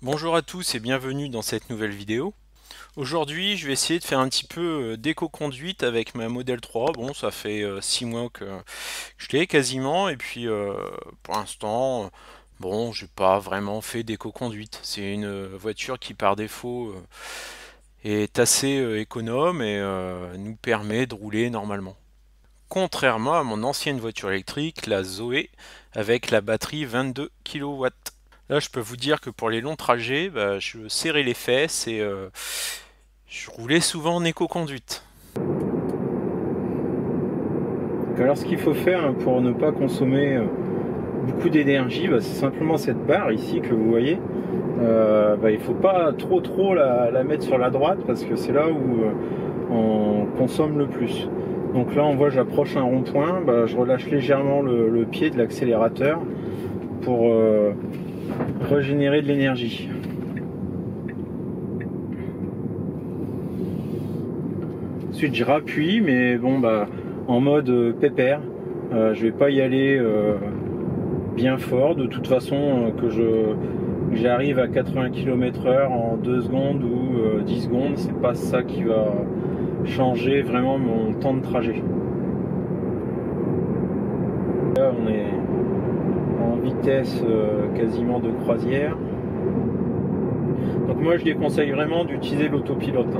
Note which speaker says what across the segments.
Speaker 1: Bonjour à tous et bienvenue dans cette nouvelle vidéo. Aujourd'hui, je vais essayer de faire un petit peu d'éco-conduite avec ma Model 3. Bon, ça fait 6 mois que je l'ai quasiment et puis pour l'instant, bon, j'ai pas vraiment fait d'éco-conduite. C'est une voiture qui par défaut est assez économe et nous permet de rouler normalement. Contrairement à mon ancienne voiture électrique, la Zoé, avec la batterie 22 kW. Là, je peux vous dire que pour les longs trajets, je serrais les fesses et je roulais souvent en éco-conduite.
Speaker 2: Alors ce qu'il faut faire pour ne pas consommer beaucoup d'énergie, c'est simplement cette barre ici que vous voyez. Il ne faut pas trop la mettre sur la droite parce que c'est là où on consomme le plus. Donc là on voit j'approche un rond-point, je relâche légèrement le pied de l'accélérateur pour régénérer de l'énergie. Ensuite je rappuie mais bon en mode pépère. Je vais pas y aller bien fort. De toute façon que j'arrive à 80 km/h en 2 secondes ou 10 secondes, c'est pas ça qui va changer vraiment mon temps de trajet. Là on est en vitesse quasiment de croisière. Donc moi je déconseille vraiment d'utiliser l'autopilote.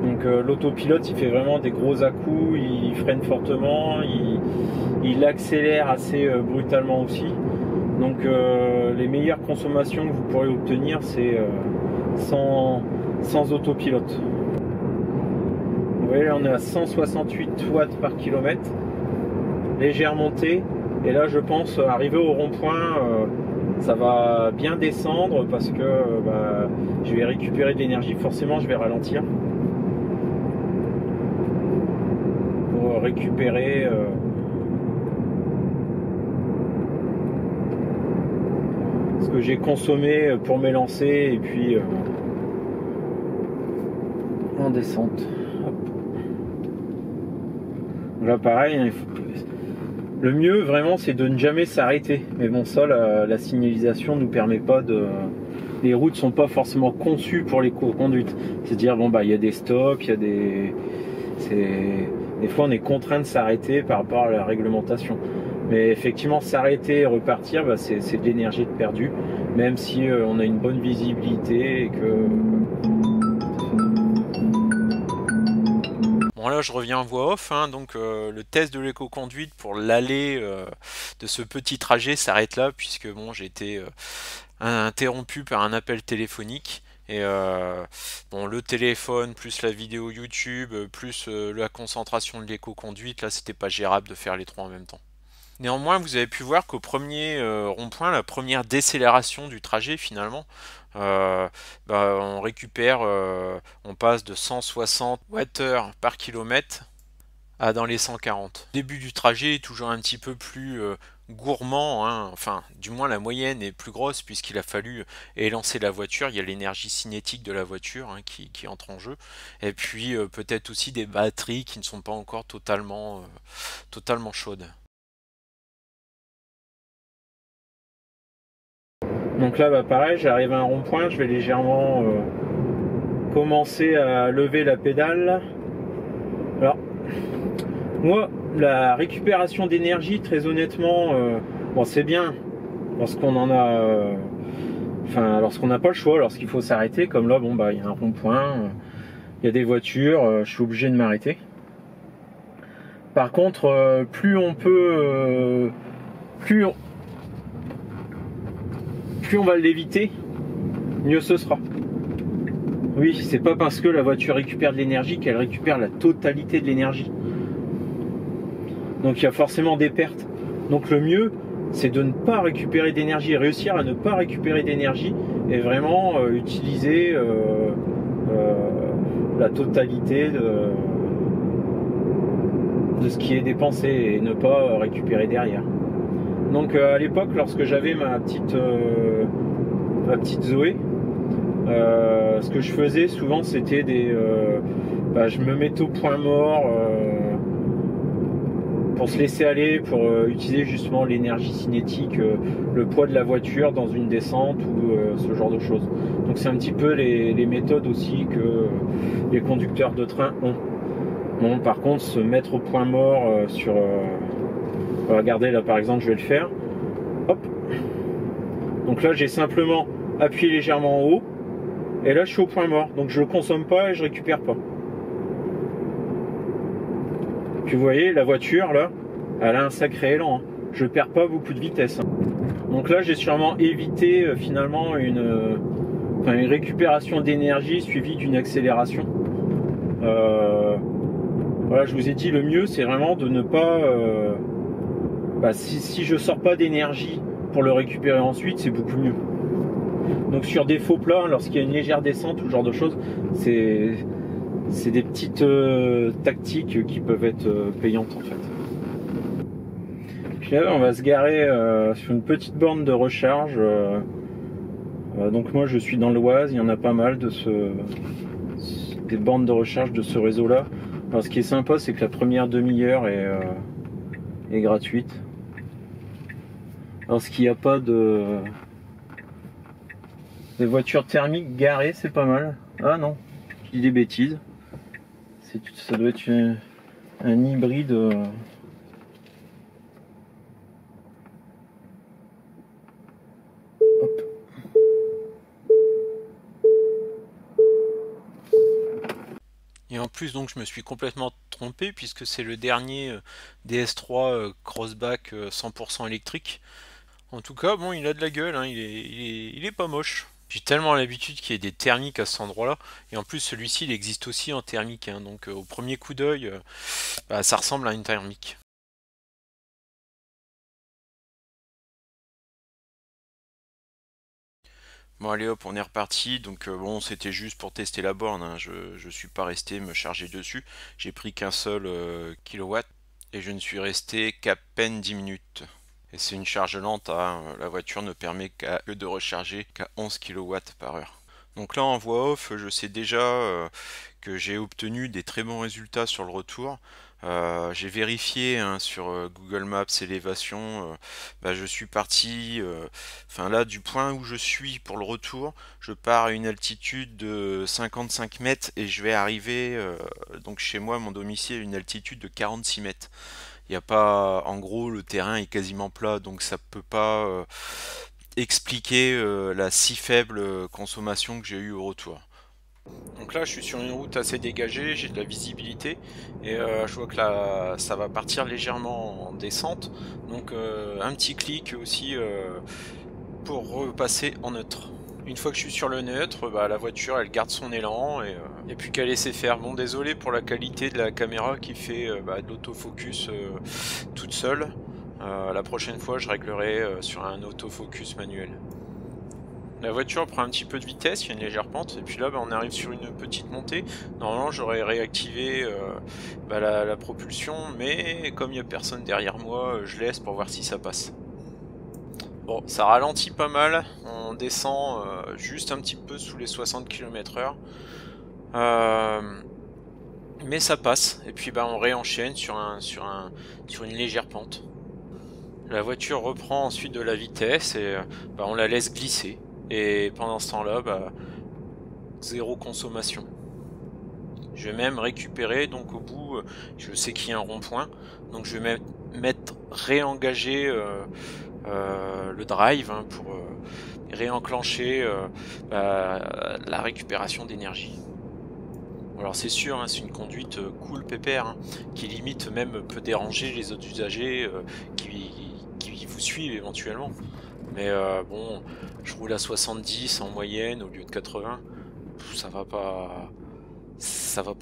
Speaker 2: Donc l'autopilote il fait vraiment des gros à-coups, il freine fortement, il accélère assez brutalement aussi. Donc les meilleures consommations que vous pourrez obtenir c'est sans autopilote. Vous voyez là on est à 168 watts par kilomètre, légère montée, et là je pense arriver au rond-point ça va bien descendre parce que je vais récupérer de l'énergie, forcément je vais ralentir. Récupérer ce que j'ai consommé pour m'élancer et puis en descente. Hop. Là pareil, le mieux vraiment c'est de ne jamais s'arrêter, mais bon ça la signalisation nous permet pas de... Les routes sont pas forcément conçues pour l'éco-conduite, c'est-à-dire il y a des stops, il y a des fois on est contraint de s'arrêter par rapport à la réglementation, mais effectivement s'arrêter et repartir c'est de l'énergie perdue, même si on a une bonne visibilité et que...
Speaker 1: Bon là je reviens en voix off, hein, donc le test de l'éco-conduite pour l'aller de ce petit trajet s'arrête là puisque bon j'ai été interrompu par un appel téléphonique. Et bon, le téléphone, plus la vidéo YouTube, plus la concentration de l'éco-conduite, là c'était pas gérable de faire les trois en même temps. Néanmoins, vous avez pu voir qu'au premier rond-point, la première décélération du trajet finalement, on récupère, on passe de 160 Wh par kilomètre à dans les 140. Le début du trajet est toujours un petit peu plus gourmand, hein. Enfin du moins la moyenne est plus grosse puisqu'il a fallu élancer la voiture, il y a l'énergie cinétique de la voiture hein, qui entre en jeu, et puis peut-être aussi des batteries qui ne sont pas encore totalement chaudes.
Speaker 2: Donc là pareil, j'arrive à un rond-point, je vais légèrement commencer à lever la pédale. Alors moi la récupération d'énergie très honnêtement c'est bien lorsqu'on en a lorsqu'on n'a pas le choix, lorsqu'il faut s'arrêter, comme là il y a un rond-point, il y a des voitures, je suis obligé de m'arrêter. Par contre plus on peut plus on va l'éviter, mieux ce sera. Oui, c'est pas parce que la voiture récupère de l'énergie qu'elle récupère la totalité de l'énergie. Donc il y a forcément des pertes. Donc le mieux, c'est de ne pas récupérer d'énergie, réussir à ne pas récupérer d'énergie et vraiment utiliser la totalité de ce qui est dépensé et ne pas récupérer derrière. Donc à l'époque, lorsque j'avais ma petite Zoé, ce que je faisais souvent c'était je me mettais au point mort pour se laisser aller, pour utiliser justement l'énergie cinétique, le poids de la voiture dans une descente ou ce genre de choses. Donc c'est un petit peu les méthodes aussi que les conducteurs de train ont. Bon, par contre, se mettre au point mort sur... regardez là par exemple, je vais le faire. Hop. Donc là j'ai simplement appuyé légèrement en haut. Et là je suis au point mort. Donc je ne consomme pas et je récupère pas. Puis vous voyez, la voiture là, elle a un sacré élan. Hein. Je perds pas beaucoup de vitesse. Hein. Donc là j'ai sûrement évité finalement une récupération d'énergie suivie d'une accélération. Voilà, je vous ai dit, le mieux c'est vraiment de ne pas... si je sors pas d'énergie pour le récupérer ensuite, c'est beaucoup mieux. Donc sur des faux plats, lorsqu'il y a une légère descente ou ce genre de choses, c'est des petites tactiques qui peuvent être payantes en fait. Puis là on va se garer sur une petite borne de recharge. Donc moi je suis dans l'Oise, il y en a pas mal des bornes de recharge de ce réseau là. Alors ce qui est sympa c'est que la première demi-heure est gratuite. Alors ce qu'il n'y a pas des voitures thermiques garées, c'est pas mal. Ah non, je dis des bêtises. Ça doit être un hybride. Hop.
Speaker 1: Et en plus, donc, je me suis complètement trompé puisque c'est le dernier DS3 Crossback 100% électrique. En tout cas, bon, il a de la gueule, hein, il est pas moche. J'ai tellement l'habitude qu'il y ait des thermiques à cet endroit-là. Et en plus, celui-ci, il existe aussi en thermique. Hein, donc, au premier coup d'œil, ça ressemble à une thermique. Bon, allez hop, on est reparti. Donc, bon, c'était juste pour tester la borne. Hein. Je suis pas resté me charger dessus. J'ai pris qu'un seul kilowatt. Et je ne suis resté qu'à peine 10 minutes. Et c'est une charge lente, hein. La voiture ne permet que de recharger qu'à 11 kW par heure. Donc là en voix off, je sais déjà que j'ai obtenu des très bons résultats sur le retour. J'ai vérifié hein, sur Google Maps élévation, je suis parti, enfin là du point où je suis pour le retour, je pars à une altitude de 55 mètres et je vais arriver donc chez moi, mon domicile, à une altitude de 46 mètres. Il n'y a pas, en gros, le terrain est quasiment plat, donc ça peut pas expliquer la si faible consommation que j'ai eue au retour. Donc là, je suis sur une route assez dégagée, j'ai de la visibilité et je vois que là, ça va partir légèrement en descente. Donc un petit clic aussi pour repasser en neutre. Une fois que je suis sur le neutre, la voiture elle garde son élan et puis qu'à laisser faire. Bon, désolé pour la qualité de la caméra qui fait de l'autofocus toute seule. La prochaine fois, je réglerai sur un autofocus manuel. La voiture prend un petit peu de vitesse, il y a une légère pente, et puis là on arrive sur une petite montée. Normalement j'aurais réactivé la propulsion, mais comme il n'y a personne derrière moi, je laisse pour voir si ça passe. Bon, ça ralentit pas mal, on descend juste un petit peu sous les 60 km/h. Mais ça passe, et puis on réenchaîne sur une légère pente. La voiture reprend ensuite de la vitesse et on la laisse glisser. Et pendant ce temps-là, zéro consommation. Je vais même récupérer, donc au bout, je sais qu'il y a un rond-point, donc je vais réengager le drive hein, pour réenclencher la récupération d'énergie. Alors c'est sûr, hein, c'est une conduite cool pépère, hein, qui limite même peut déranger les autres usagers qui vous suivent éventuellement. Mais bon, je roule à 70 en moyenne au lieu de 80. Ça va pas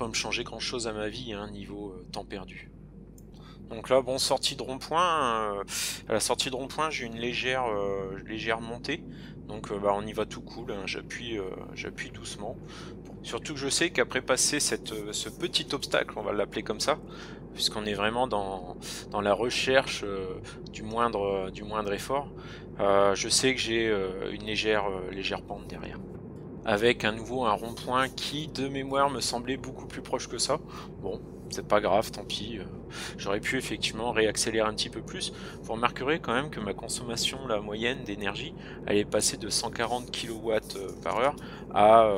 Speaker 1: me changer grand chose à ma vie, hein, niveau temps perdu. Donc là, bon, sortie de rond-point. À la sortie de rond-point, j'ai une légère montée. Donc on y va tout cool, hein, j'appuie doucement. Surtout que je sais qu'après passer ce petit obstacle, on va l'appeler comme ça, puisqu'on est vraiment dans la recherche du moindre effort, je sais que j'ai une légère pente derrière. Avec à nouveau un rond-point qui, de mémoire, me semblait beaucoup plus proche que ça. Bon, c'est pas grave, tant pis. J'aurais pu effectivement réaccélérer un petit peu plus. Vous remarquerez quand même que ma consommation la moyenne d'énergie, elle est passée de 140 kW par heure à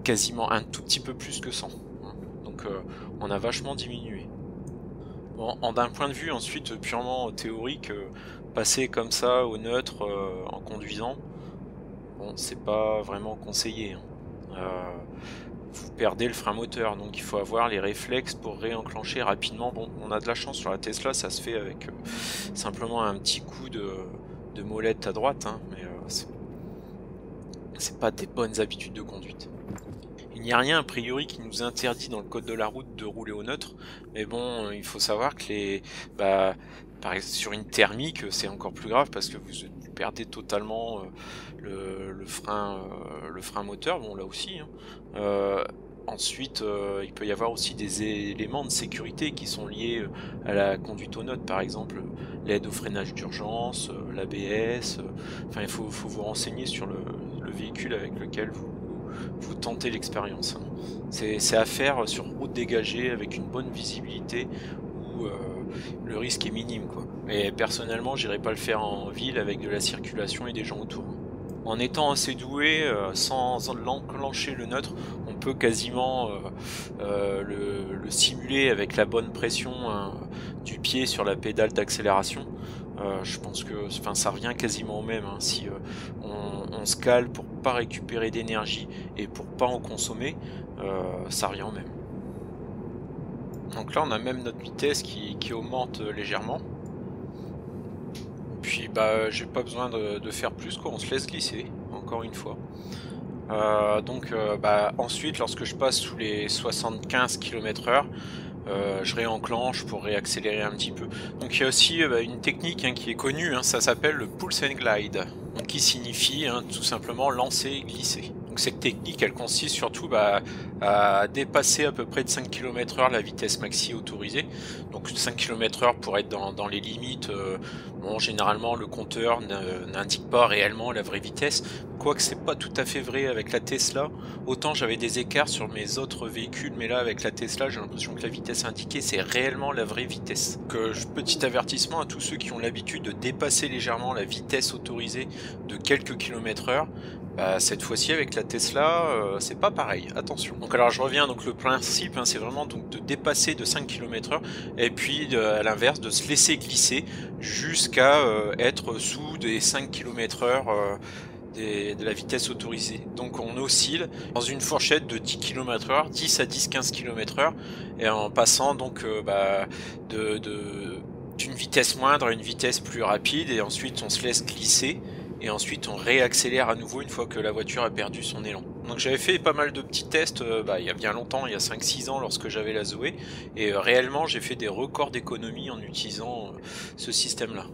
Speaker 1: quasiment un tout petit peu plus que 100. Donc on a vachement diminué. Bon, d'un point de vue ensuite purement théorique, passer comme ça au neutre en conduisant, bon, c'est pas vraiment conseillé, hein. Vous perdez le frein moteur, donc il faut avoir les réflexes pour réenclencher rapidement. Bon, on a de la chance sur la Tesla, ça se fait avec simplement un petit coup de molette à droite, hein, mais c'est pas des bonnes habitudes de conduite. Il n'y a rien a priori qui nous interdit dans le code de la route de rouler au neutre, mais bon, il faut savoir que par exemple, sur une thermique, c'est encore plus grave parce que vous perdez totalement le frein moteur, bon là aussi, hein. Ensuite, il peut y avoir aussi des éléments de sécurité qui sont liés à la conduite au neutre, par exemple l'aide au freinage d'urgence, l'ABS, enfin il faut vous renseigner sur le véhicule avec lequel vous tentez l'expérience. C'est à faire sur route dégagée avec une bonne visibilité où le risque est minime, quoi. Et personnellement, j'irai pas le faire en ville avec de la circulation et des gens autour. En étant assez doué, sans enclencher le neutre, on peut quasiment le simuler avec la bonne pression du pied sur la pédale d'accélération. Je pense que ça revient quasiment au même, hein. Si on se cale pour pas récupérer d'énergie et pour pas en consommer, ça revient au même. Donc là on a même notre vitesse qui augmente légèrement. Puis j'ai pas besoin de faire plus, quoi, on se laisse glisser, encore une fois. Ensuite, lorsque je passe sous les 75 km/h, je réenclenche pour réaccélérer un petit peu. Donc il y a aussi une technique, hein, qui est connue, hein, ça s'appelle le pulse and glide, donc qui signifie, hein, tout simplement lancer et glisser. Donc cette technique, elle consiste surtout à dépasser à peu près de 5 km/h la vitesse maxi autorisée. Donc 5 km/h pour être dans les limites. Bon, généralement le compteur n'indique pas réellement la vraie vitesse, quoique c'est pas tout à fait vrai avec la Tesla. Autant j'avais des écarts sur mes autres véhicules, mais là avec la Tesla j'ai l'impression que la vitesse indiquée c'est réellement la vraie vitesse. Petit avertissement à tous ceux qui ont l'habitude de dépasser légèrement la vitesse autorisée de quelques km/h. Cette fois-ci avec la Tesla, c'est pas pareil, attention. Donc alors je reviens, donc le principe, hein, c'est vraiment donc de dépasser de 5 km/h et puis à l'inverse de se laisser glisser jusqu'à être sous des 5 km/h de la vitesse autorisée. Donc on oscille dans une fourchette de 10 km/h, 10 à 10-15 km/h, et en passant donc d'une vitesse moindre à une vitesse plus rapide, et ensuite on se laisse glisser. Et ensuite on réaccélère à nouveau une fois que la voiture a perdu son élan. Donc j'avais fait pas mal de petits tests il y a bien longtemps, il y a 5-6 ans lorsque j'avais la Zoé, et réellement j'ai fait des records d'économie en utilisant ce système là.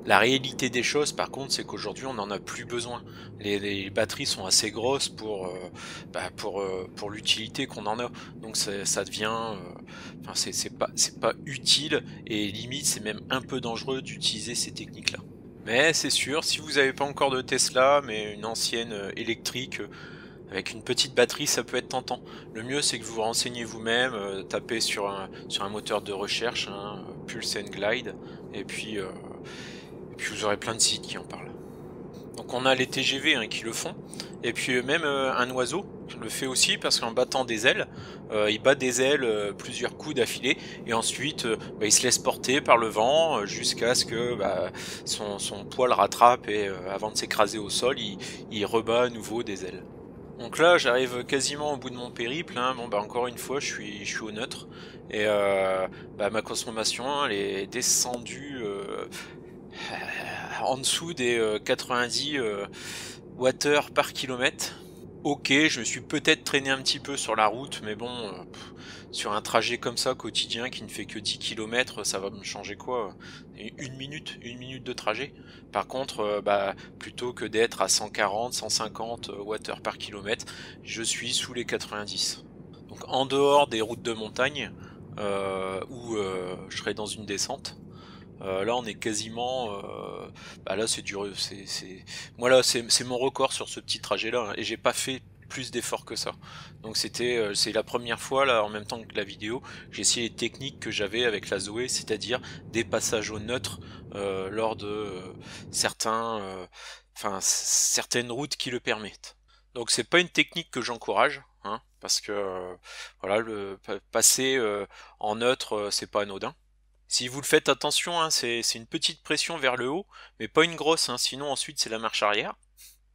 Speaker 1: La réalité des choses par contre c'est qu'aujourd'hui on n'en a plus besoin. Les batteries sont assez grosses pour l'utilité qu'on en a, donc ça devient c'est pas utile, et limite c'est même un peu dangereux d'utiliser ces techniques là. Mais c'est sûr, si vous n'avez pas encore de Tesla, mais une ancienne électrique avec une petite batterie, ça peut être tentant. Le mieux, c'est que vous vous renseignez vous-même, tapez sur un moteur de recherche, hein, Pulse and Glide, et puis vous aurez plein de sites qui en parlent. Donc on a les TGV, hein, qui le font, et puis même un oiseau le fait aussi, parce qu'en battant des ailes, il bat des ailes plusieurs coups d'affilée, et ensuite il se laisse porter par le vent jusqu'à ce que son poil rattrape, et avant de s'écraser au sol, il rebat à nouveau des ailes. Donc là j'arrive quasiment au bout de mon périple, hein. Bon encore une fois je suis au neutre, et ma consommation, hein, elle est descendue en dessous des 90 Wh par kilomètre. Ok, je me suis peut-être traîné un petit peu sur la route, mais bon, sur un trajet comme ça quotidien qui ne fait que 10 km, ça va me changer quoi? Une minute de trajet. Par contre, plutôt que d'être à 140, 150 Wh par kilomètre, je suis sous les 90. Donc en dehors des routes de montagne, où je serai dans une descente, là on est quasiment là c'est dur, moi là c'est mon record sur ce petit trajet là, hein, et j'ai pas fait plus d'efforts que ça. Donc c'est la première fois là en même temps que la vidéo, j'ai essayé les techniques que j'avais avec la Zoé, c'est-à-dire des passages au neutre lors de certaines routes qui le permettent. Donc c'est pas une technique que j'encourage, hein, parce que voilà, passer en neutre, c'est pas anodin. Si vous le faites, attention, hein, c'est une petite pression vers le haut, mais pas une grosse, hein, sinon ensuite c'est la marche arrière.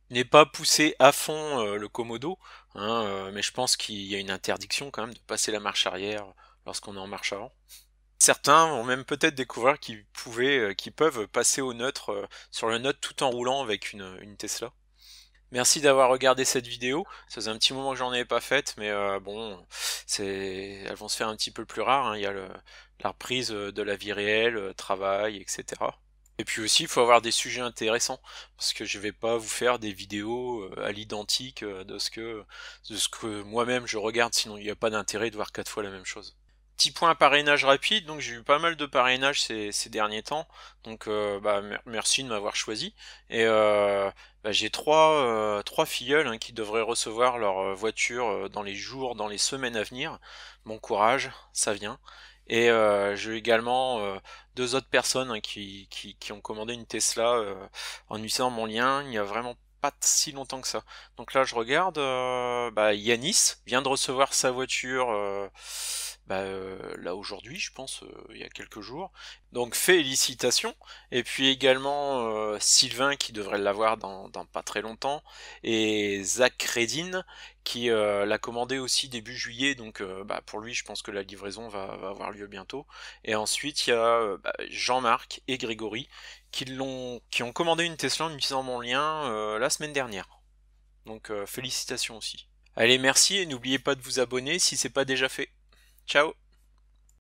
Speaker 1: N'est pas poussé à fond le Komodo, hein, mais je pense qu'il y a une interdiction quand même de passer la marche arrière lorsqu'on est en marche avant. Certains vont même peut-être découvrir qu'ils peuvent passer au neutre, sur le neutre tout en roulant avec une Tesla. Merci d'avoir regardé cette vidéo. Ça faisait un petit moment que j'en avais pas faite, mais bon, elles vont se faire un petit peu plus rares, hein. Il y a la reprise de la vie réelle, travail, etc. Et puis aussi, il faut avoir des sujets intéressants, parce que je vais pas vous faire des vidéos à l'identique de ce que moi-même je regarde, sinon il n'y a pas d'intérêt de voir 4 fois la même chose. Petit point parrainage rapide, donc j'ai eu pas mal de parrainage ces derniers temps, donc merci de m'avoir choisi. Et j'ai trois filleuls, hein, qui devraient recevoir leur voiture dans les jours, dans les semaines à venir. Bon courage, ça vient. Et j'ai également 2 autres personnes, hein, qui ont commandé une Tesla en utilisant mon lien. Il y a vraiment pas si longtemps que ça. Donc là, je regarde, Yanis vient de recevoir sa voiture là aujourd'hui, je pense, il y a quelques jours. Donc félicitations. Et puis également Sylvain qui devrait l'avoir dans pas très longtemps. Et Zach Redin qui l'a commandé aussi début juillet. Donc pour lui, je pense que la livraison va avoir lieu bientôt. Et ensuite, il y a Jean-Marc et Grégory qui ont commandé une Tesla en utilisant mon lien la semaine dernière. Donc félicitations aussi. Allez, merci et n'oubliez pas de vous abonner si c'est pas déjà fait. Ciao!